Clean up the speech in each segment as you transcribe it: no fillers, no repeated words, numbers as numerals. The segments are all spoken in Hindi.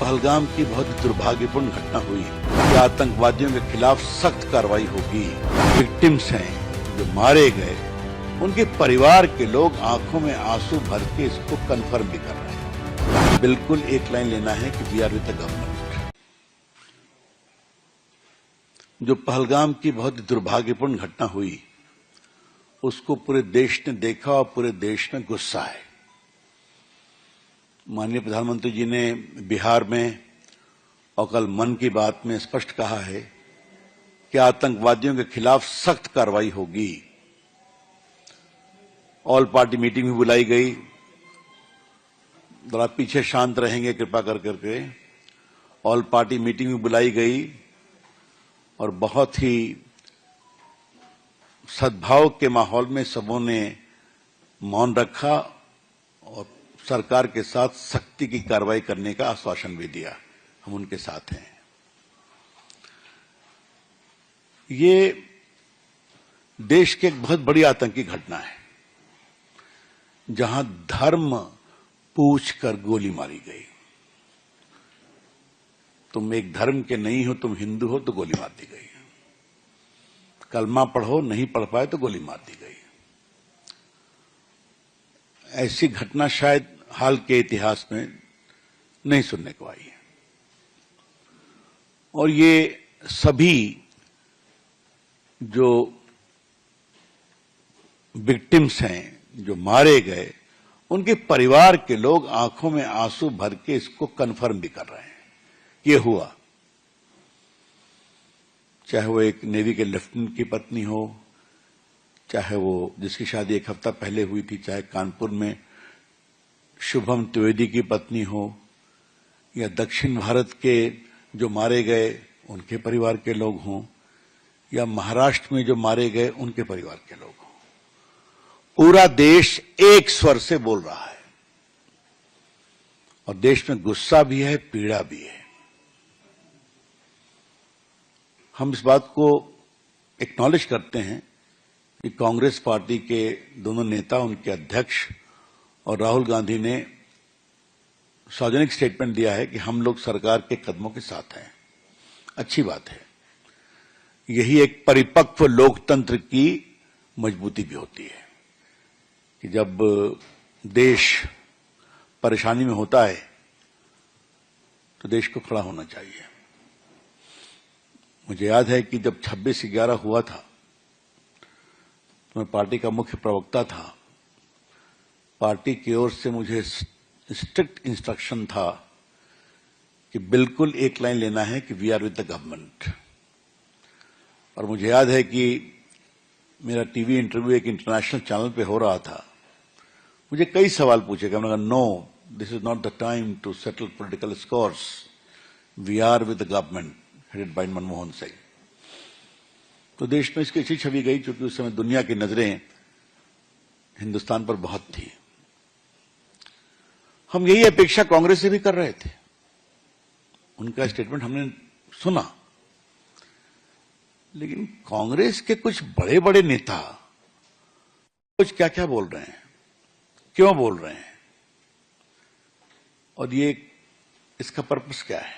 पहलगाम की बहुत दुर्भाग्यपूर्ण घटना हुई कि आतंकवादियों के खिलाफ सख्त कार्रवाई होगी। विक्टिम्स हैं जो मारे गए, उनके परिवार के लोग आंखों में आंसू भर के इसको कंफर्म भी कर रहे हैं। बिल्कुल एक लाइन लेना है कि we are with the government. जो पहलगाम की बहुत दुर्भाग्यपूर्ण घटना हुई उसको पूरे देश ने देखा और पूरे देश में गुस्सा है। माननीय प्रधानमंत्री जी ने बिहार में और कल मन की बात में स्पष्ट कहा है कि आतंकवादियों के खिलाफ सख्त कार्रवाई होगी। ऑल पार्टी मीटिंग भी बुलाई गई। जरा पीछे शांत रहेंगे कृपा कर करके। ऑल पार्टी मीटिंग भी बुलाई गई और बहुत ही सद्भाव के माहौल में सबों ने मौन रखा और सरकार के साथ सख्ती की कार्रवाई करने का आश्वासन भी दिया। हम उनके साथ हैं। ये देश की एक बहुत बड़ी आतंकी घटना है जहां धर्म पूछकर गोली मारी गई। तुम एक धर्म के नहीं हो, तुम हिंदू हो तो गोली मार दी गई। कलमा पढ़ो, नहीं पढ़ पाए तो गोली मार दी गई। ऐसी घटना शायद हाल के इतिहास में नहीं सुनने को आई है। और ये सभी जो विक्टिम्स हैं, जो मारे गए, उनके परिवार के लोग आंखों में आंसू भर के इसको कंफर्म भी कर रहे हैं। ये हुआ, चाहे वो एक नेवी के लेफ्टिनेंट की पत्नी हो, चाहे वो जिसकी शादी एक हफ्ता पहले हुई थी, चाहे कानपुर में शुभम त्रिवेदी की पत्नी हो, या दक्षिण भारत के जो मारे गए उनके परिवार के लोग हों, या महाराष्ट्र में जो मारे गए उनके परिवार के लोग हों। पूरा देश एक स्वर से बोल रहा है और देश में गुस्सा भी है, पीड़ा भी है। हम इस बात को एक्नॉलेज करते हैं कि कांग्रेस पार्टी के दोनों नेता, उनके अध्यक्ष और राहुल गांधी ने सार्वजनिक स्टेटमेंट दिया है कि हम लोग सरकार के कदमों के साथ हैं। अच्छी बात है। यही एक परिपक्व लोकतंत्र की मजबूती भी होती है कि जब देश परेशानी में होता है तो देश को खड़ा होना चाहिए। मुझे याद है कि जब 26/11 हुआ था तो मैं पार्टी का मुख्य प्रवक्ता था। पार्टी की ओर से मुझे स्ट्रिक्ट इंस्ट्रक्शन था कि बिल्कुल एक लाइन लेना है कि we are with the government. और मुझे याद है कि मेरा टीवी इंटरव्यू एक इंटरनेशनल चैनल पे हो रहा था। मुझे कई सवाल पूछे गए। मैंने कहा, no, this is not the time to settle political scores. We are with the government headed by Manmohan Singh. तो देश में इसकी अच्छी छवि गई, क्योंकि उस समय दुनिया की नजरें हिंदुस्तान पर बहुत थी। हम यही अपेक्षा कांग्रेस से भी कर रहे थे। उनका स्टेटमेंट हमने सुना, लेकिन कांग्रेस के कुछ बड़े बड़े नेता कुछ क्या क्या बोल रहे हैं, क्यों बोल रहे हैं, और ये इसका पर्पस क्या है।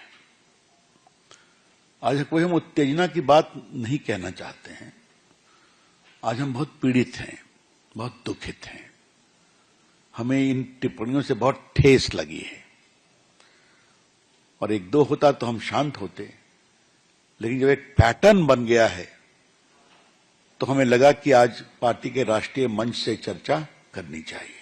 आज कोई हम उत्तेजना की बात नहीं कहना चाहते हैं। आज हम बहुत पीड़ित हैं, बहुत दुखित हैं। हमें इन टिप्पणियों से बहुत ठेस लगी है। और एक दो होता तो हम शांत होते, लेकिन जब एक पैटर्न बन गया है तो हमें लगा कि आज पार्टी के राष्ट्रीय मंच से चर्चा करनी चाहिए।